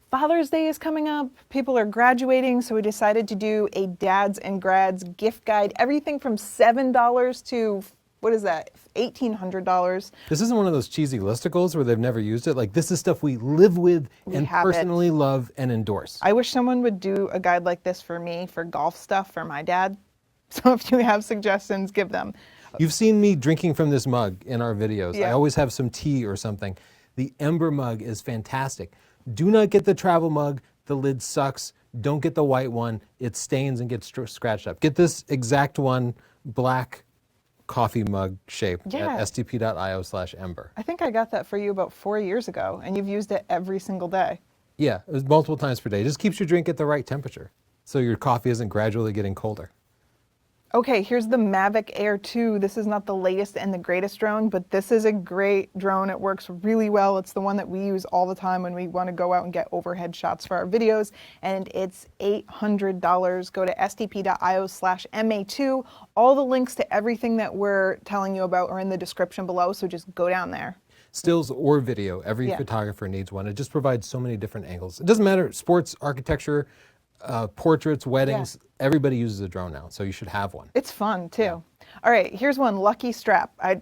Father's Day is coming up. People are graduating, so we decided to do a dads and grads gift guide. Everything from $7 to, what is that, $1,800. This isn't one of those cheesy listicles where they've never used it. Like, this is stuff we live with and personally love and endorse. I wish someone would do a guide like this for me, for golf stuff, for my dad. So if you have suggestions, give them. You've seen me drinking from this mug in our videos. Yeah. I always have some tea or something. The Ember mug is fantastic. Do not get the travel mug. The lid sucks. Don't get the white one. It stains and gets scratched up. Get this exact one, black coffee mug shape at stp.io/ember. I think I got that for you about 4 years ago, and you've used it every single day. Yeah, it was multiple times per day. It just keeps your drink at the right temperature so your coffee isn't gradually getting colder. Okay, here's the Mavic Air 2. This is not the latest and the greatest drone, but this is a great drone. It works really well. It's the one that we use all the time when we want to go out and get overhead shots for our videos, and it's $800. Go to stp.io/MA2. All the links to everything that we're telling you about are in the description below, so just go down there. Stills or video, every photographer needs one. It just provides so many different angles. It doesn't matter, sports, architecture, portraits, weddings, everybody uses a drone now, so you should have one. It's fun too. Yeah. All right, here's one, Lucky Strap. I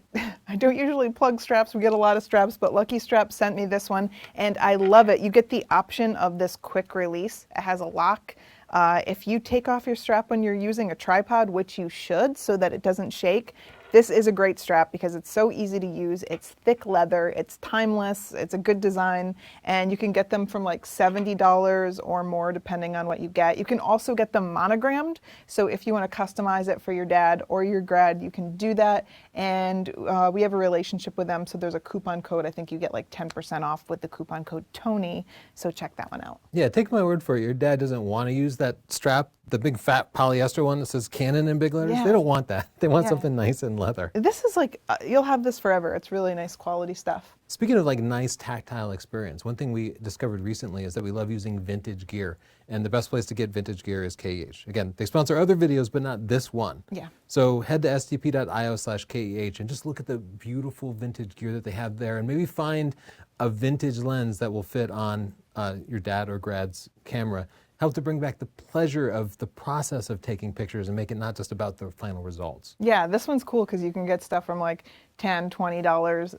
don't usually plug straps, we get a lot of straps, but Lucky Strap sent me this one, and I love it. You get the option of this quick release. It has a lock. If you take off your strap when you're using a tripod, which you should, so that it doesn't shake, this is a great strap because it's so easy to use. It's thick leather, it's timeless, it's a good design, and you can get them from like $70 or more depending on what you get. You can also get them monogrammed, so if you want to customize it for your dad or your grad, you can do that, and we have a relationship with them, so there's a coupon code. I think you get like 10% off with the coupon code TONY, so check that one out. Yeah, take my word for it. Your dad doesn't want to use that strap, the big fat polyester one that says Canon in big letters. They don't want that. They want something nice and leather. This is like, you'll have this forever. It's really nice quality stuff. Speaking of like nice tactile experience, one thing we discovered recently is that we love using vintage gear. And the best place to get vintage gear is KEH. Again, they sponsor other videos, but not this one. Yeah. So head to stp.io/KEH and just look at the beautiful vintage gear that they have there, and maybe find a vintage lens that will fit on your dad or grad's camera. Help to bring back the pleasure of the process of taking pictures and make it not just about the final results. Yeah, this one's cool because you can get stuff from like $10, $20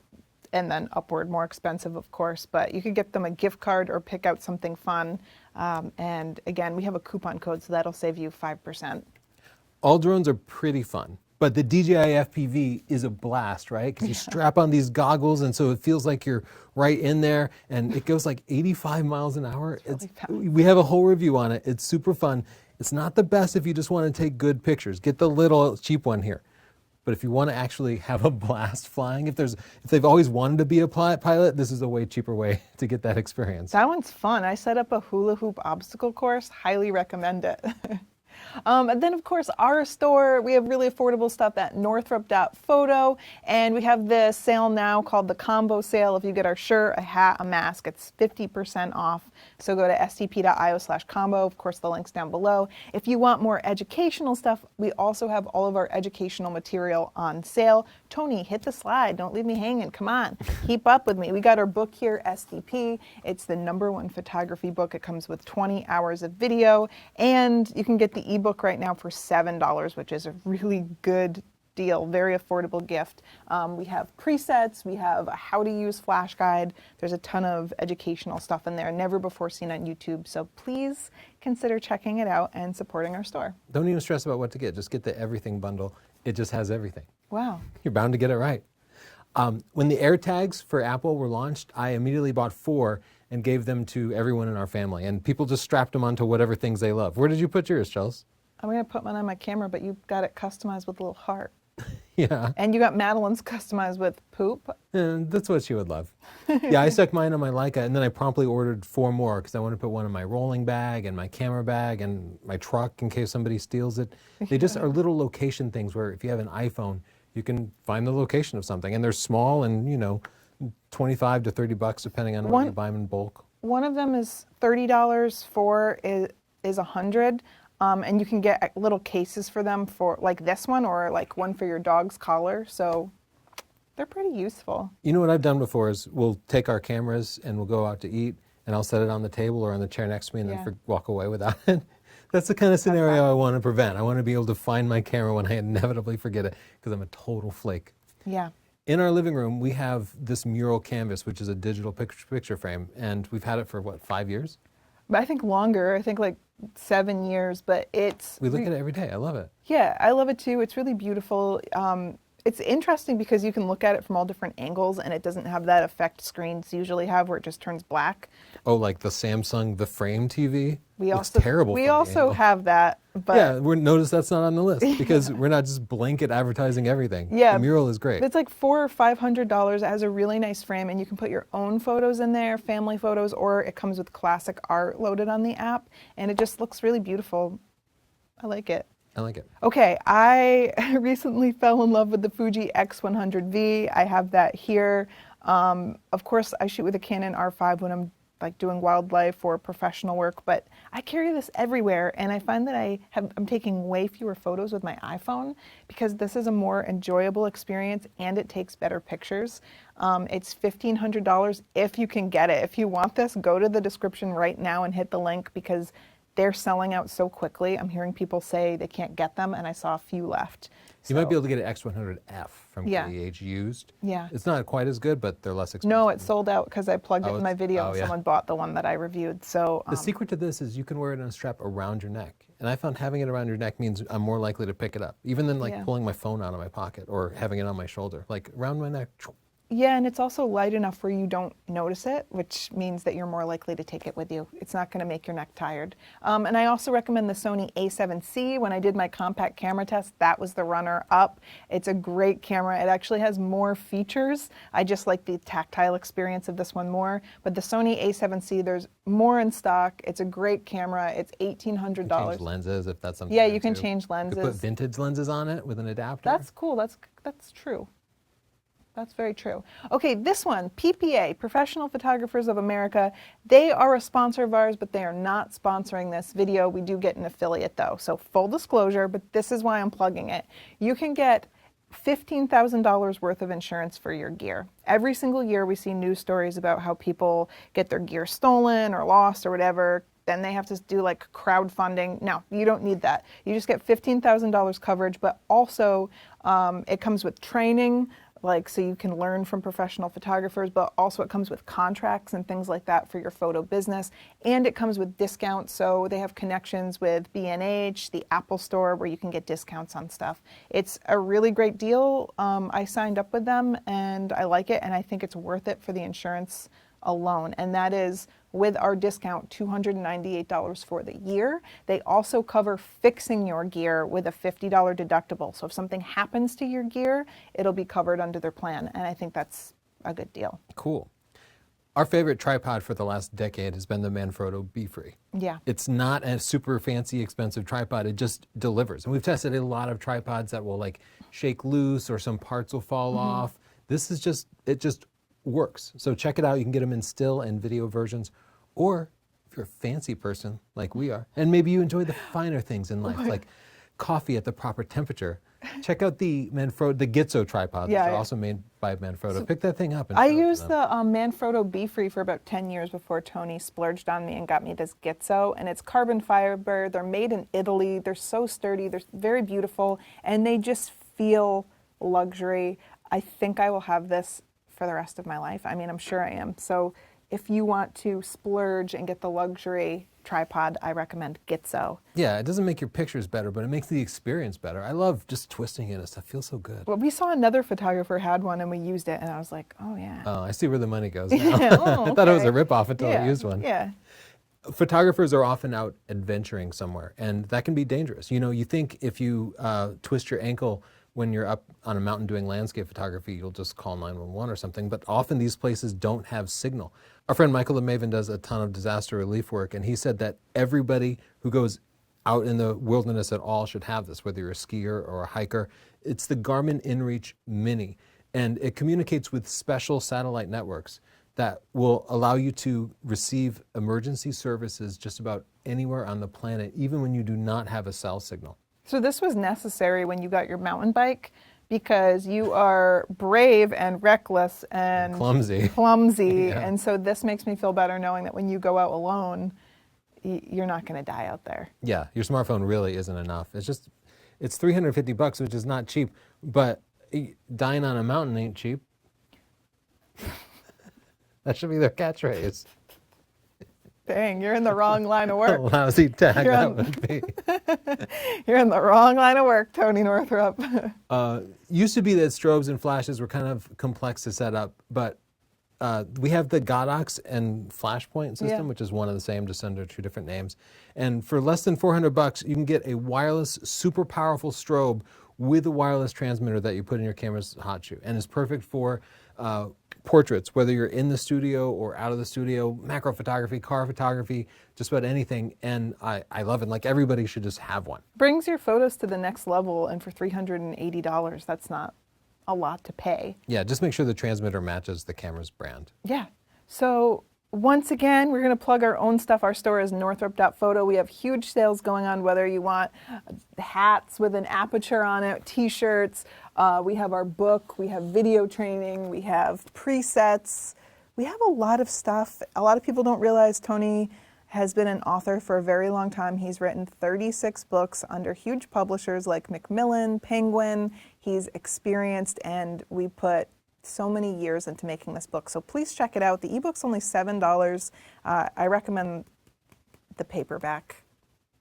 and then upward, more expensive of course, but you could get them a gift card or pick out something fun. And again, we have a coupon code, so that'll save you 5%. All drones are pretty fun. But the DJI FPV is a blast, right? Because you strap on these goggles, and so it feels like you're right in there, and it goes like 85 miles an hour. We have a whole review on it. It's super fun. It's not the best if you just want to take good pictures. Get the little cheap one here. But if you want to actually have a blast flying, if they've always wanted to be a pilot, this is a way cheaper way to get that experience. That one's fun. I set up a hula hoop obstacle course. Highly recommend it. And then, of course, our store, we have really affordable stuff at northrop.photo, and we have this sale now called the combo sale. If you get our shirt, a hat, a mask, it's 50% off. So go to stp.io/combo. Of course, the link's down below. If you want more educational stuff, we also have all of our educational material on sale. Tony, hit the slide. Don't leave me hanging. Come on. Keep up with me. We got our book here, SDP. It's the #1 photography book. It comes with 20 hours of video, and you can get the ebook right now for $7, which is a really good deal, very affordable gift. We have presets, we have a how to use flash guide. There's a ton of educational stuff in there, never before seen on YouTube. So please consider checking it out and supporting our store. Don't even stress about what to get. Just get the everything bundle. It just has everything. Wow. You're bound to get it right. When the AirTags for Apple were launched, I immediately bought 4 and gave them to everyone in our family. And people just strapped them onto whatever things they love. Where did you put yours, Chels? I'm going to put mine on my camera, but you got it customized with a little heart. Yeah. And you got Madeline's customized with poop. And that's what she would love. Yeah, I stuck mine on my Leica, and then I promptly ordered 4 more because I want to put one in my rolling bag and my camera bag and my truck in case somebody steals it. They just are little location things where if you have an iPhone, you can find the location of something. And they're small and, you know, $25 to $30 depending on what you buy them in bulk. One of them is $30, 4 is $100. And you can get little cases for them for like this one or like one for your dog's collar. So they're pretty useful. You know what I've done before is we'll take our cameras and we'll go out to eat and I'll set it on the table or on the chair next to me and Yeah. then walk away without it. That's the kind of scenario I want to prevent. I want to be able to find my camera when I inevitably forget it because I'm a total flake. Yeah. In our living room, we have this mural canvas, which is a digital picture frame, and we've had it for, what, 5 years? But I think longer, I think like 7 years, but We look at it every day. I love it. Yeah, I love it too. It's really beautiful. It's interesting because you can look at it from all different angles and it doesn't have that effect screens usually have where it just turns black. Oh, like the Samsung, the Frame TV? We Looks also terrible. we from the also angle. have that, but Yeah, notice that's not on the list because we're not just blanket advertising everything. Yeah, The mural is great. it's like $400 or $500. It has a really nice frame and you can put your own photos in there, family photos, or it comes with classic art loaded on the app and it just looks really beautiful. I like it. I like it. Okay, I recently fell in love with the Fuji X100V. I have that here. Of course, I shoot with a Canon R5 when I'm like doing wildlife or professional work, but I carry this everywhere and I find that I'm taking way fewer photos with my iPhone because this is a more enjoyable experience and it takes better pictures. It's $1,500 if you can get it. If you want this, go to the description right now and hit the link because they're selling out so quickly. I'm hearing people say they can't get them, and I saw a few left. You might be able to get an X100F from Yeah. KDH used. Yeah. It's not quite as good, but they're less expensive. No, it sold out because I plugged it in my video and yeah. someone bought the one that I reviewed. So The secret to this is you can wear it on a strap around your neck. And I found having it around your neck means I'm more likely to pick it up, even than like Yeah. pulling my phone out of my pocket or having it on my shoulder. Like around my neck. yeah, and it's also light enough where you don't notice it, which means that you're more likely to take it with you. It's not going to make your neck tired. And I also recommend the Sony A7C. When I did my compact camera test, that was the runner-up. It's a great camera. It actually has more features. I just like the tactile experience of this one more. But the Sony A7C, there's more in stock. It's a great camera. It's $1,800. Change lenses if that's something. Yeah, you're you can into. change You could put lenses. vintage lenses on it with an adapter. That's cool. That's true. That's very true. Okay, this one, PPA, Professional Photographers of America. They are a sponsor of ours, but they are not sponsoring this video. We do get an affiliate though. So full disclosure, but this is why I'm plugging it. You can get $15,000 worth of insurance for your gear. Every single year we see news stories about how people get their gear stolen or lost or whatever. Then they have to do like crowdfunding. No, you don't need that. You just get $15,000 coverage, but also it comes with training, like so you can learn from professional photographers, but also it comes with contracts and things like that for your photo business. And it comes with discounts. So they have connections with B&H, the Apple Store, where you can get discounts on stuff. It's a really great deal. I signed up with them and I like it, and I think it's worth it for the insurance alone, and that is with our discount $298 for the year. They also cover fixing your gear with a $50 deductible. So if something happens to your gear, it'll be covered under their plan, and I think that's a good deal. Cool. Our favorite tripod for the last decade has been the Manfrotto Be-Free. Yeah. It's not a super fancy, expensive tripod. It just delivers. And we've tested a lot of tripods that will like shake loose or some parts will fall off. This is just, it just works. So check it out. You can get them in still and video versions, or if you're a fancy person like we are, and maybe you enjoy the finer things in life, like coffee at the proper temperature, check out the Gitzo tripods, which are also made by Manfrotto. Pick that thing up. And I show it to used them. the Manfrotto Be-Free for about 10 years before Tony splurged on me and got me this Gitzo, and it's carbon fiber. They're made in Italy. They're so sturdy. They're very beautiful, and they just feel luxury. I think I will have this for the rest of my life. I mean, I'm sure I am. So if you want to splurge and get the luxury tripod, I recommend Gitzo. Yeah, it doesn't make your pictures better, but it makes the experience better. I love just twisting it and stuff. Feels so good. Well, we saw another photographer had one and we used it, and I was like, oh yeah. Oh, I see where the money goes now. Oh, I thought it was a okay. ripoff until I used one. Yeah. Photographers are often out adventuring somewhere, and that can be dangerous. You know, you think if you twist your ankle when you're up on a mountain doing landscape photography, you'll just call 911 or something, but often these places don't have signal. Our friend Michael the Maven does a ton of disaster relief work, and he said that everybody who goes out in the wilderness at all should have this, whether you're a skier or a hiker. It's the Garmin inReach Mini, and it communicates with special satellite networks that will allow you to receive emergency services just about anywhere on the planet, even when you do not have a cell signal. So this was necessary when you got your mountain bike because you are brave and reckless and Clumsy. Yeah. And so this makes me feel better knowing that when you go out alone, you're not going to die out there. Yeah, your smartphone really isn't enough. It's $350, which is not cheap, but dying on a mountain ain't cheap. That should be their catchphrase. Dang, you're in the wrong line of work. Lousy tag that would be. You're in the wrong line of work, Tony Northrup. Used to be that strobes and flashes were kind of complex to set up, but we have the Godox and Flashpoint system, which is one and the same, just under 2 different names. And for less than $400, you can get a wireless, super powerful strobe with a wireless transmitter that you put in your camera's hot shoe, and is perfect for portraits, whether you're in the studio or out of the studio, macro photography, car photography, just about anything. And I love it. Like, everybody should just have one. Brings your photos to the next level, and for $380, that's not a lot to pay. Yeah, just make sure the transmitter matches the camera's brand. Yeah. So once again, we're going to plug our own stuff. Our store is northrup.photo. We have huge sales going on, whether you want hats with an aperture on it, t-shirts. We have our book. We have video training. We have presets. We have a lot of stuff. A lot of people don't realize Tony has been an author for a very long time. He's written 36 books under huge publishers like Macmillan, Penguin. He's experienced, and we put so many years into making this book. So please check it out. The ebook's only $7. I recommend the paperback,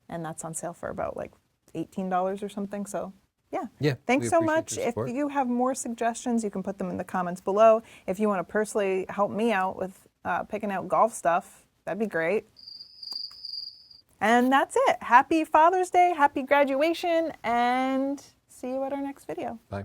and that's on sale for about like $18 or something. So yeah. Thanks so much. If you have more suggestions, you can put them in the comments below. If you want to personally help me out with picking out golf stuff, that'd be great. And that's it. Happy Father's Day, happy graduation, and see you at our next video. Bye.